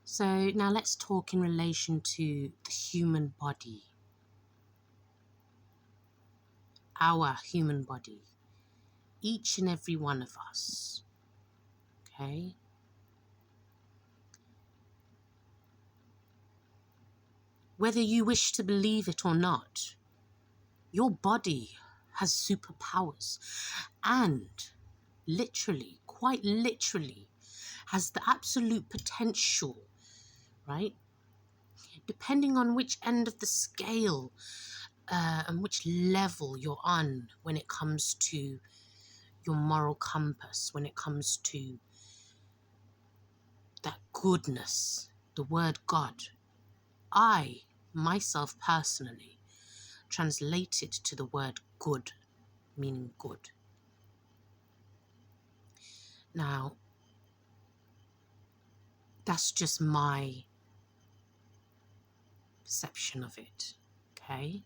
So now let's talk in relation to the human body. Our human body. Each and every one of us. Okay? Whether you wish to believe it or not, your body has superpowers and literally, quite literally, has the absolute potential, right? Depending on which end of the scale and which level you're on when it comes to your moral compass, when it comes to that goodness, the word God. I, myself personally, translate it to the word good, meaning good. Now, that's just my perception of it, okay?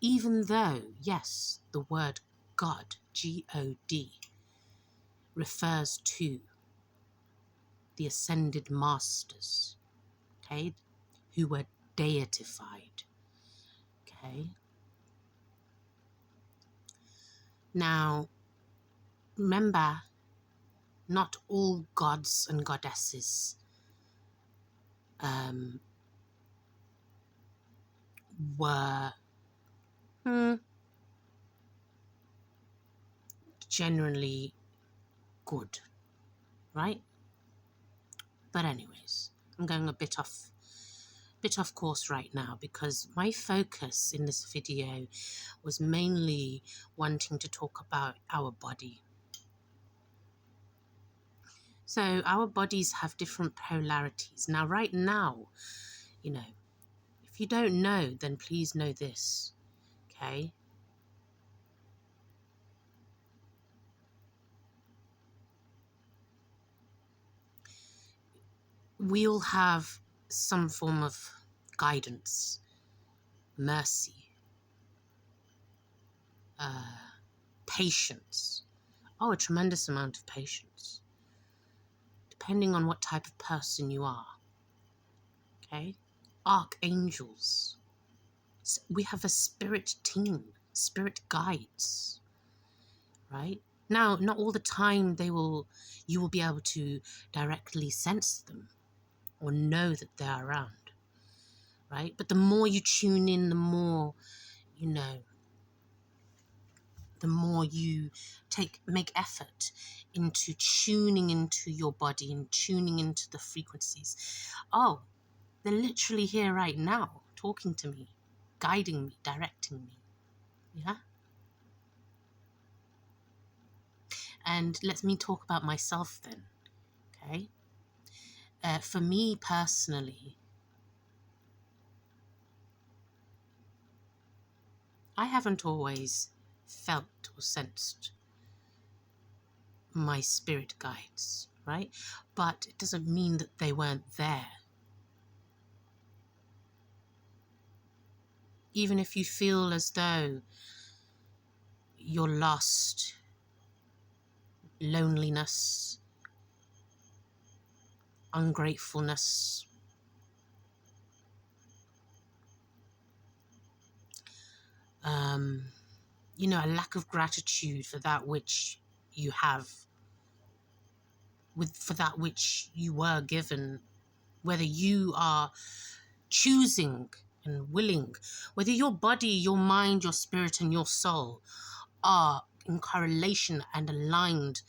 Even though, yes, the word God, G-O-D, refers to the ascended masters, okay, who were deified, okay? Now, remember, not all gods and goddesses were generally good, right? But anyways, I'm going a bit off course right now because my focus in this video was mainly wanting to talk about our body. So our bodies have different polarities. Now, right now, you know, if you don't know, then please know this, okay? We all have some form of guidance, mercy, patience. Oh, a tremendous amount of patience, depending on what type of person you are, okay? Archangels. We have a spirit team, spirit guides, right? Now, not all the time you will be able to directly sense them or know that they're around, right? But the more you tune in, the more, you know, the more you make effort into tuning into your body and tuning into the frequencies. Oh, they're literally here right now, talking to me, guiding me, directing me, yeah? And let me talk about myself then, okay? For me personally, I haven't always felt or sensed my spirit guides, right? But it doesn't mean that they weren't there. Even if you feel as though you're lost, loneliness, ungratefulness, you know, a lack of gratitude for that which you have, for that which you were given, whether you are choosing and willing, whether your body, your mind, your spirit, and your soul are in correlation and aligned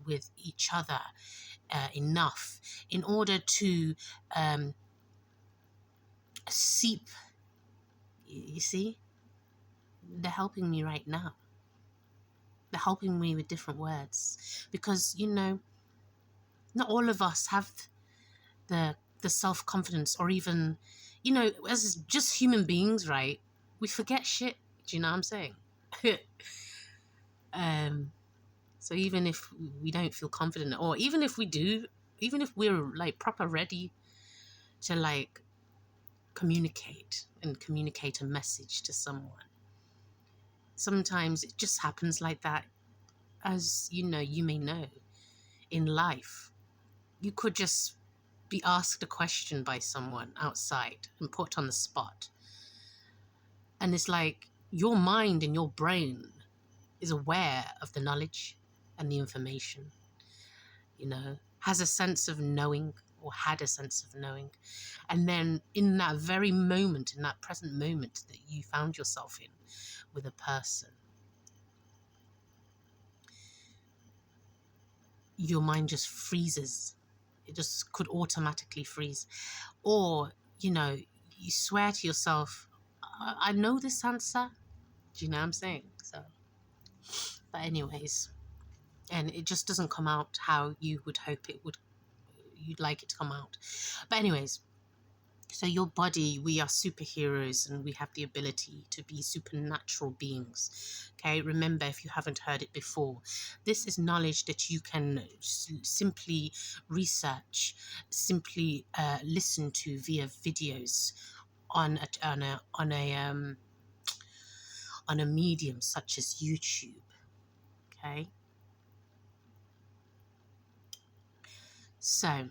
with each other enough in order to seep. You see, they're helping me right now. They're helping me with different words because, you know, not all of us have the self-confidence, or even, you know, as just human beings, right? We forget shit. Do you know what I'm saying? So even if we don't feel confident, or even if we do, even if we're like proper ready to like communicate a message to someone, sometimes it just happens like that. As you know, you may know, in life. You could just be asked a question by someone outside and put on the spot. And it's like your mind and your brain is aware of the knowledge and the information, has a sense of knowing, or had a sense of knowing. And then in that very moment, in that present moment that you found yourself in with a person, your mind just freezes. It just could automatically freeze. Or, you swear to yourself, I know this answer. Do you know what I'm saying? So, but anyways, and it just doesn't come out how you would hope you'd like it to come out. But anyways, so your body, we are superheroes and we have the ability to be supernatural beings. Okay, remember, if you haven't heard it before, this is knowledge that you can simply research, simply listen to via videos on a medium such as YouTube. Okay, so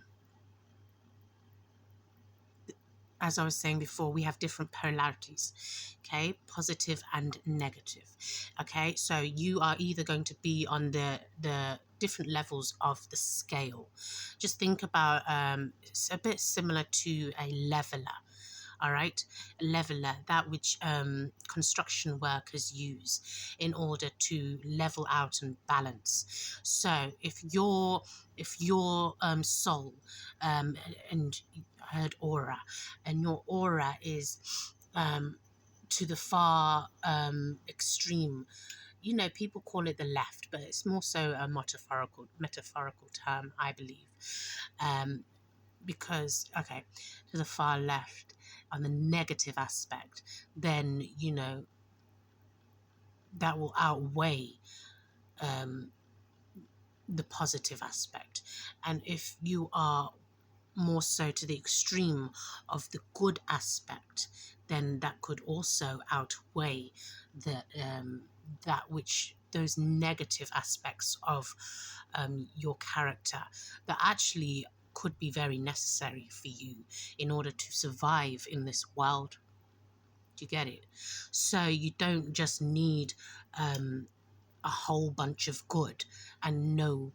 as I was saying before, we have different polarities, okay, positive and negative. Okay, so you are either going to be on the different levels of the scale. Just think about it's a bit similar to a leveler. All right, a leveler, that which construction workers use in order to level out and balance. So if your soul, and I heard aura, and your aura is to the far extreme, people call it the left, but it's more so a metaphorical term, I believe. Because, okay, to the far left on the negative aspect, then, that will outweigh the positive aspect. And if you are more so to the extreme of the good aspect, then that could also outweigh those negative aspects of your character that actually could be very necessary for you in order to survive in this world. Do you get it? So you don't just need a whole bunch of good and no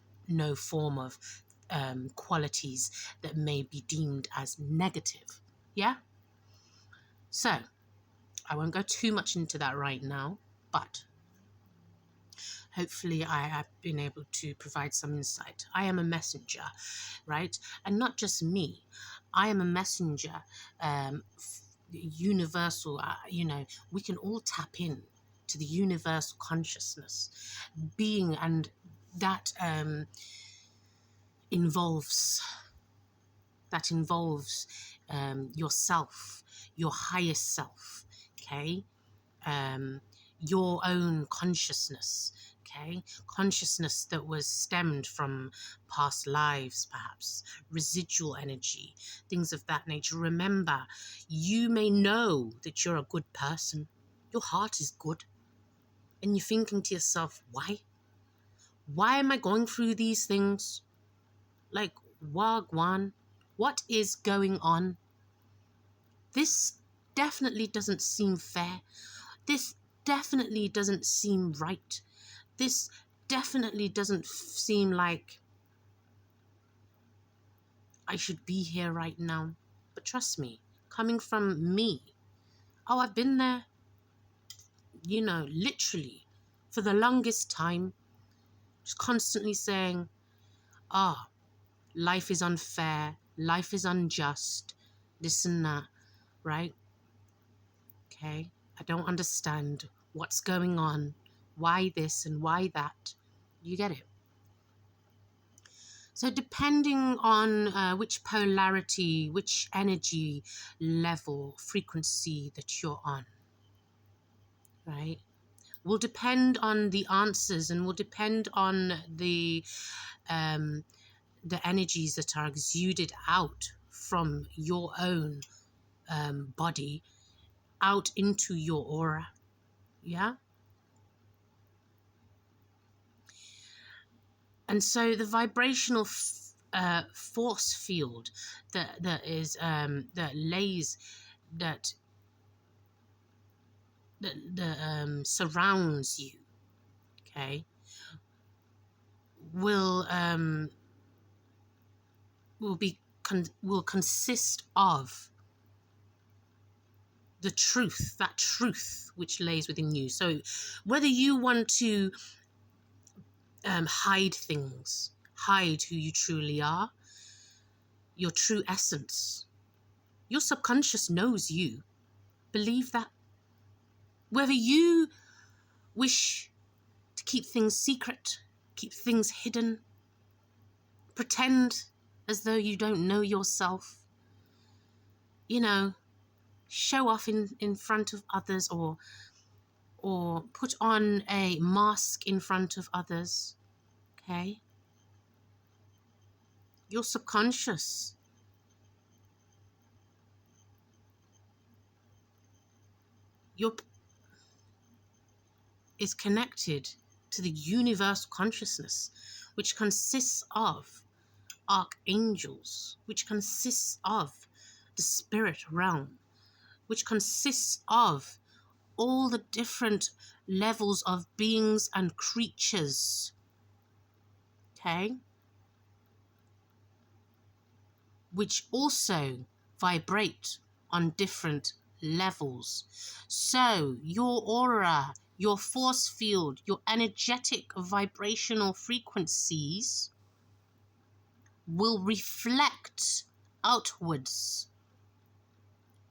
form of qualities that may be deemed as negative. Yeah? So I won't go too much into that right now, but hopefully I have been able to provide some insight. I am a messenger, right? And not just me. I am a messenger, universal, we can all tap in to the universal consciousness being, and that involves yourself, your highest self, okay? Your own consciousness, okay? Consciousness that was stemmed from past lives, perhaps, residual energy, things of that nature. Remember, you may know that you're a good person. Your heart is good. And you're thinking to yourself, why? Why am I going through these things? Like, wagwan, what is going on? This definitely doesn't seem fair. This definitely doesn't seem right. This definitely doesn't seem like I should be here right now. But trust me, coming from me, I've been there, literally for the longest time, just constantly saying, life is unfair, life is unjust, this and that, right? Okay, I don't understand what's going on, why this and why that. You get it? So depending on which polarity, which energy level, frequency that you're on, right, will depend on the answers and will depend on the energies that are exuded out from your own body out into your aura. Yeah? And so the vibrational force field that is that lays that surrounds you, okay, will will consist of the truth, that truth which lays within you. So whether you want to hide things, hide who you truly are, your true essence, your subconscious knows you. Believe that. Whether you wish to keep things secret, keep things hidden, pretend as though you don't know yourself, you know, show off in front of others, or put on a mask in front of others, okay? Your subconscious is connected to the universal consciousness, which consists of archangels, which consists of the spirit realm, which consists of all the different levels of beings and creatures, okay, which also vibrate on different levels. So your aura, your force field, your energetic vibrational frequencies will reflect outwards,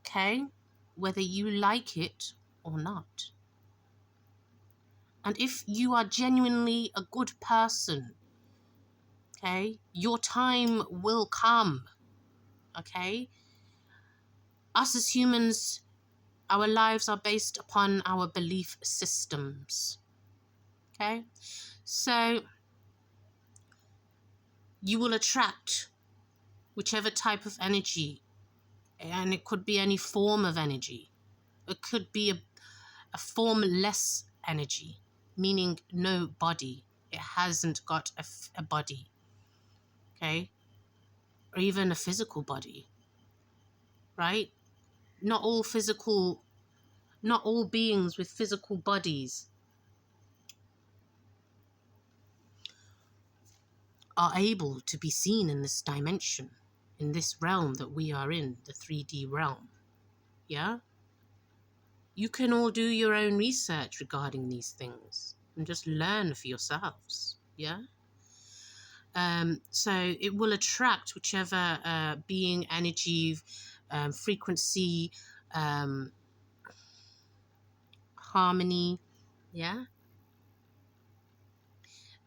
okay, whether you like it or not. And if you are genuinely a good person, okay, your time will come, okay? Us as humans, our lives are based upon our belief systems, okay? So you will attract whichever type of energy, and it could be any form of energy. It could be a formless energy, meaning no body. It hasn't got a body, okay? Or even a physical body, right? Not all beings with physical bodies are able to be seen in this dimension, in this realm that we are in, the 3D realm. Yeah? You can all do your own research regarding these things and just learn for yourselves. Yeah? So it will attract whichever being, energy, frequency, harmony, yeah,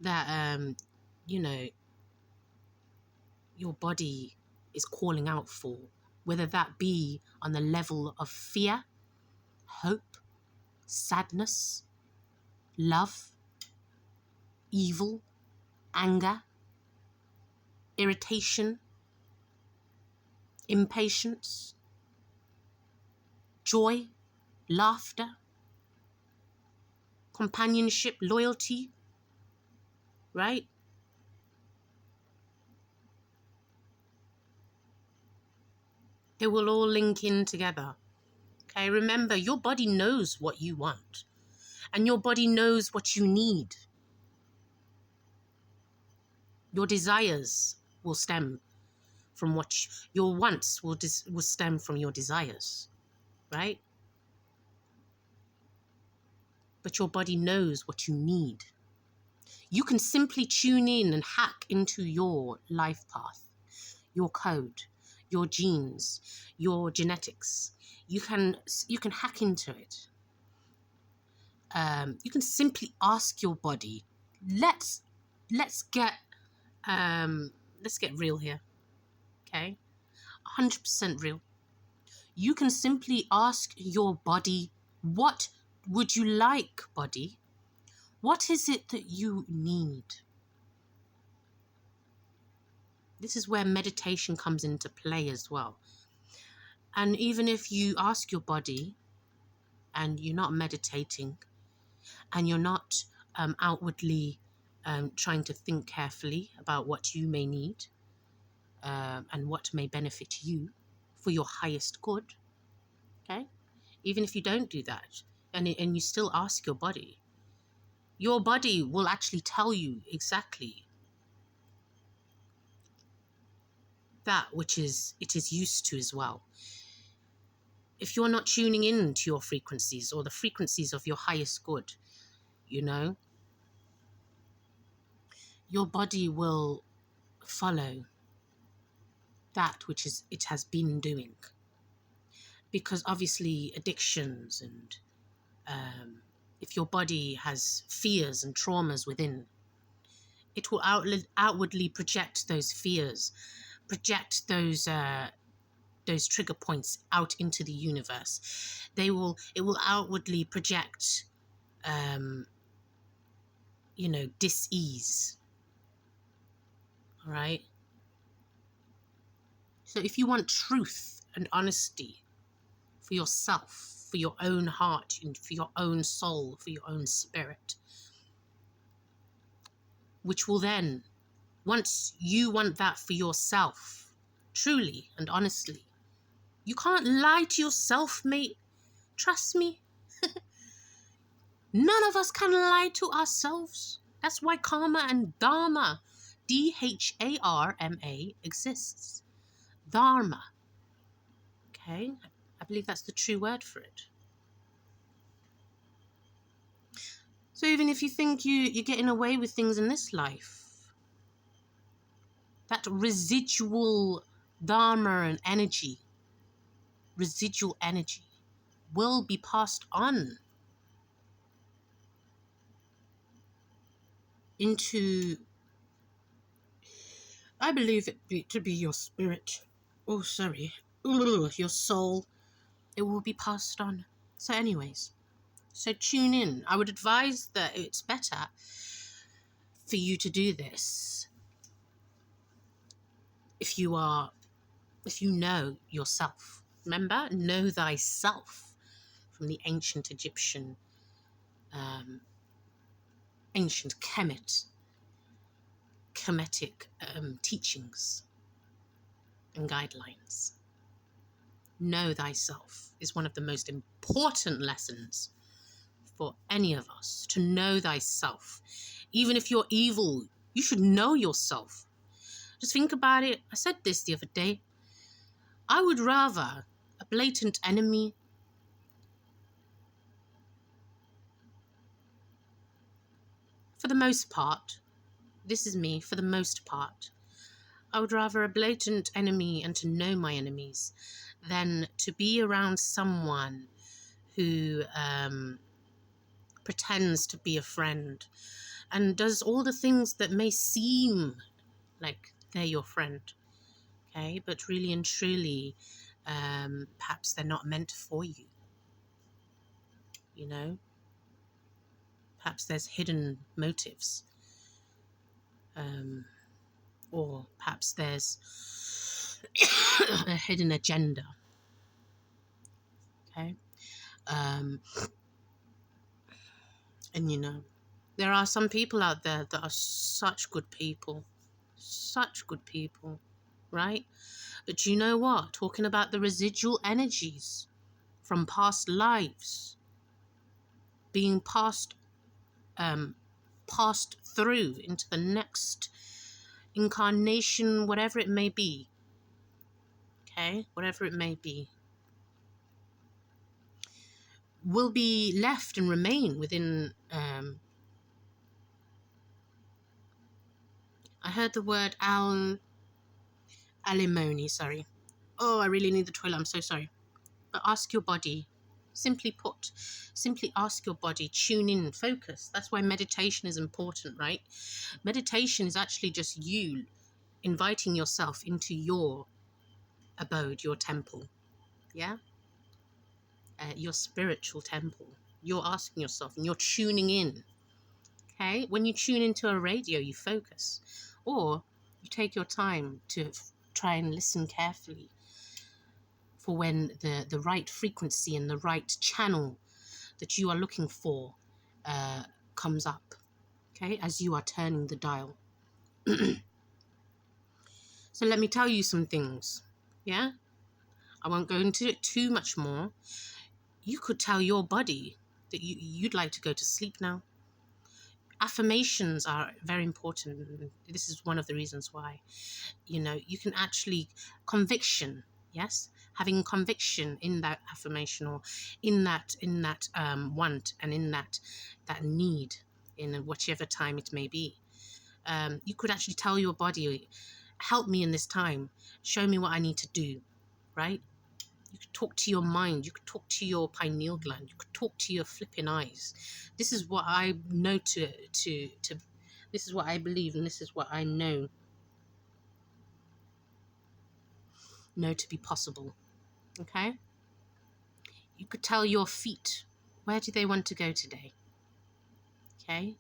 that you know, your body is calling out for, whether that be on the level of fear, hope, sadness, love, evil, anger, irritation, impatience, joy, laughter, companionship, loyalty, right? They will all link in together. Okay, remember, your body knows what you want, and your body knows what you need. Your desires will stem from your wants will stem from your desires, right? But your body knows what you need. You can simply tune in and hack into your life path, your code, your genes, your genetics. You can hack into it. You can simply ask your body. Let's get real here, okay? 100% real. You can simply ask your body, what would you like, body? What is it that you need? This is where meditation comes into play as well. And even if you ask your body and you're not meditating and you're not outwardly trying to think carefully about what you may need, and what may benefit you for your highest good. Okay? Even if you don't do that, and you still ask your body will actually tell you exactly that which it is used to as well. If you're not tuning in to your frequencies or the frequencies of your highest good, you know, your body will follow that which it has been doing. Because obviously addictions and if your body has fears and traumas within, it will outwardly project those fears, project those trigger points out into the universe. It will outwardly project, dis-ease. All right. So if you want truth and honesty for yourself, for your own heart, and for your own soul, for your own spirit, which will then, once you want that for yourself, truly and honestly, you can't lie to yourself, mate. Trust me. None of us can lie to ourselves. That's why karma and dharma, Dharma, exists. Dharma. Okay? I believe that's the true word for it. So even if you think you're getting away with things in this life, that residual dharma and energy, residual energy, will be passed on into, I believe it to be your spirit. Oh, sorry. Ooh, your soul. It will be passed on. So anyways, so tune in. I would advise that it's better for you to do this if you know yourself. Remember, know thyself, from the ancient Egyptian, ancient Kemetic teachings and guidelines. Know thyself is one of the most important lessons for any of us, to know thyself. Even if you're evil, you should know yourself. Just think about it. I said this the other day. I would rather a blatant enemy for the most part. This is me, for the most part. I would rather a blatant enemy and to know my enemies than to be around someone who pretends to be a friend and does all the things that may seem like they're your friend. Okay, but really and truly, perhaps they're not meant for you. You know, perhaps there's hidden motives, or perhaps there's a hidden agenda. Okay, and there are some people out there that are such good people, right? But you know what? Talking about the residual energies from past lives being passed through into the next incarnation, whatever it may be. Okay, whatever it may be, will be left and remain within. I heard the word alimony. Sorry. Oh, I really need the toilet. I'm so sorry. But ask your body. Simply put, simply ask your body, tune in, focus. That's why meditation is important, right? Meditation is actually just you inviting yourself into your abode, your temple, yeah? Your spiritual temple. You're asking yourself and you're tuning in, okay? When you tune into a radio, you focus. Or you take your time to try and listen carefully for when the right frequency and the right channel that you are looking for comes up, okay, as you are turning the dial. So let me tell you some things, yeah? I won't go into it too much more. You could tell your body that you'd like to go to sleep now. Affirmations are very important. This is one of the reasons why, you can actually, conviction, yes, having conviction in that affirmation, or in that want, and in that need, in whichever time it may be. You could actually tell your body, help me in this time, show me what I need to do, right? You could talk to your mind, you could talk to your pineal gland, you could talk to your flipping eyes. This is what I know this is what I believe, and this is what I know to be possible. Okay? You could tell your feet, where do they want to go today? Okay?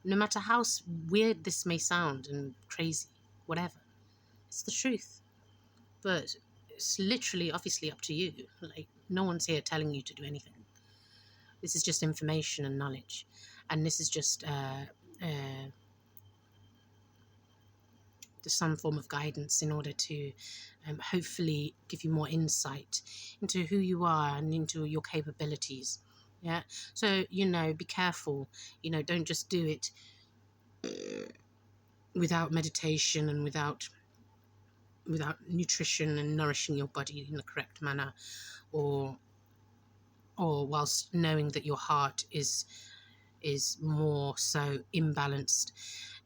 No matter how weird this may sound and crazy, whatever, it's the truth. But it's literally, obviously, up to you. Like, no one's here telling you to do anything. This is just information and knowledge. And this is just some form of guidance in order to hopefully give you more insight into who you are and into your capabilities. Yeah. So, be careful. Don't just do it without meditation and without nutrition and nourishing your body in the correct manner, or whilst knowing that your heart is more so imbalanced.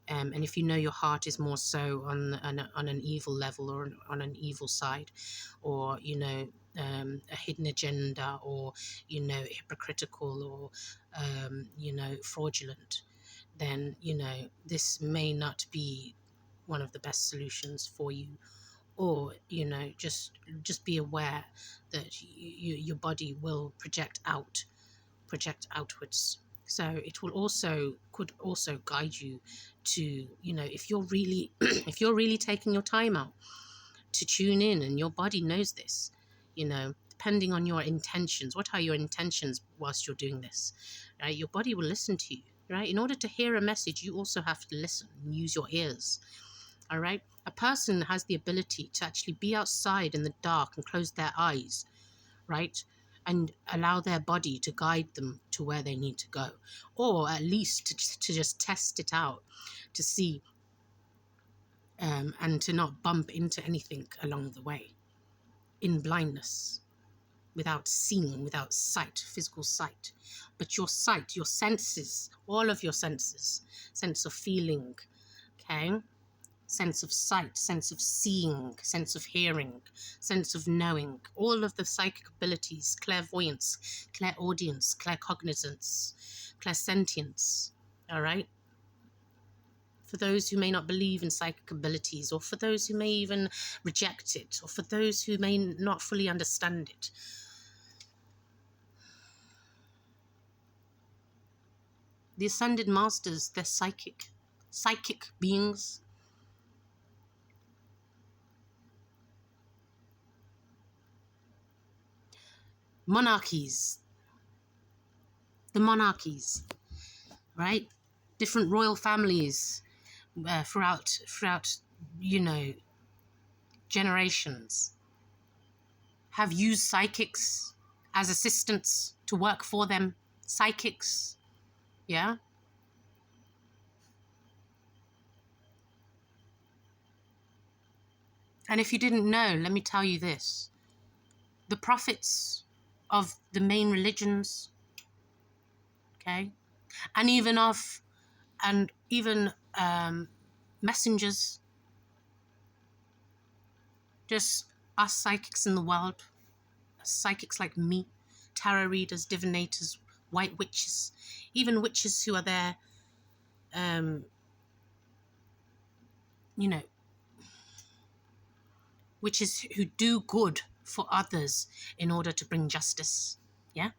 And if you know your heart is more so on an evil level, or on an evil side, or a hidden agenda, or hypocritical, or fraudulent, then this may not be one of the best solutions for you. Or just be aware that your body will project outwards. So it could also guide you to, if you're really if you're really taking your time out to tune in, and your body knows this, depending on your intentions. What are your intentions whilst you're doing this? Right? Your body will listen to you. Right? In order to hear a message, you also have to listen and use your ears. All right? A person has the ability to actually be outside in the dark and close their eyes, right? And allow their body to guide them to where they need to go, or at least to just test it out, to see, and to not bump into anything along the way in blindness, without seeing, without sight, physical sight. But your sight, your senses, all of your senses, sense of feeling, okay? Sense of sight, sense of seeing, sense of hearing, sense of knowing, all of the psychic abilities, clairvoyance, clairaudience, claircognizance, clairsentience, all right? For those who may not believe in psychic abilities, or for those who may even reject it, or for those who may not fully understand it. The Ascended Masters, they're psychic beings. The monarchies, right? Different royal families throughout generations have used psychics as assistants to work for them. Psychics, yeah? And if you didn't know, let me tell you this. The prophets of the main religions, okay, and even messengers, just us psychics in the world, psychics like me, tarot readers, divinators, white witches, even witches who are there, witches who do good for others in order to bring justice. Yeah?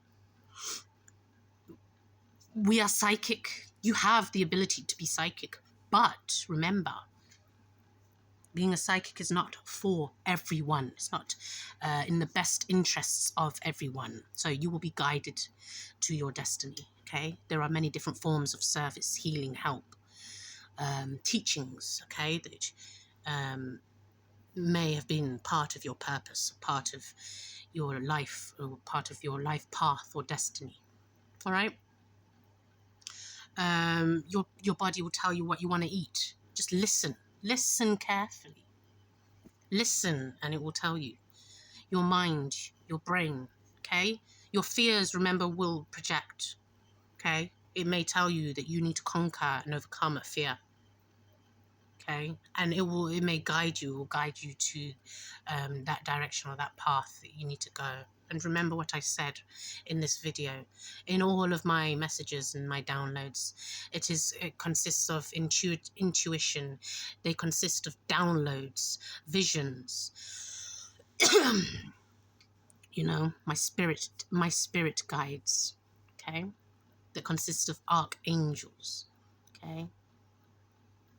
We are psychic. You have the ability to be psychic. But remember, Being a psychic is not for everyone. It's not in the best interests of everyone. So you will be guided to your destiny, okay? There are many different forms of service, healing, help, teachings, okay, that may have been part of your purpose, part of your life, or part of your life path or destiny, all right? Your body will tell you what you want to eat. Just listen carefully. Listen, and it will tell you. Your mind, your brain, okay? Your fears, remember, will project, okay? It may tell you that you need to conquer and overcome a fear, okay? And it may guide you, to that direction or that path that you need to go. And remember what I said in this video, in all of my messages and my downloads. It consists of intuition. They consist of downloads, visions. You know, my spirit guides, okay? That consist of archangels, okay?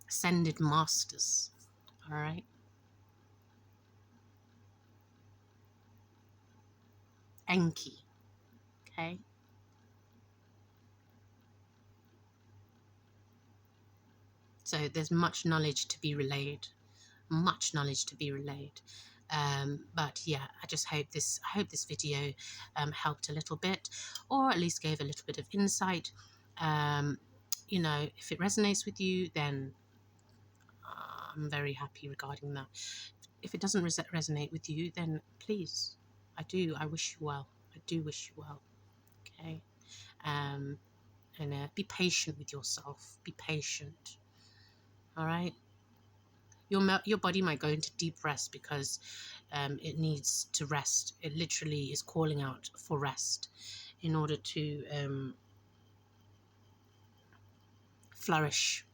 Ascended masters, all right? Enki, okay? So there's much knowledge to be relayed, but yeah, I just hope this video helped a little bit, or at least gave a little bit of insight. You know, if it resonates with you, then I'm very happy regarding that. If it doesn't resonate with you, then please, I wish you well. I do wish you well, okay? And be patient with yourself. Be patient, all right? Your body might go into deep rest because it needs to rest. It literally is calling out for rest in order to flourish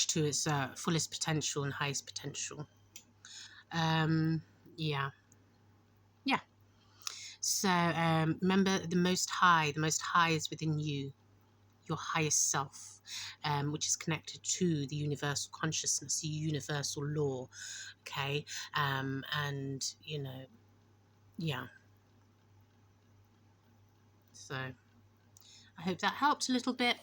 to its fullest potential and highest potential. Yeah. So remember, the most high is within you, your highest self, which is connected to the universal consciousness, the universal law, okay? And you know, yeah. So I hope that helped a little bit.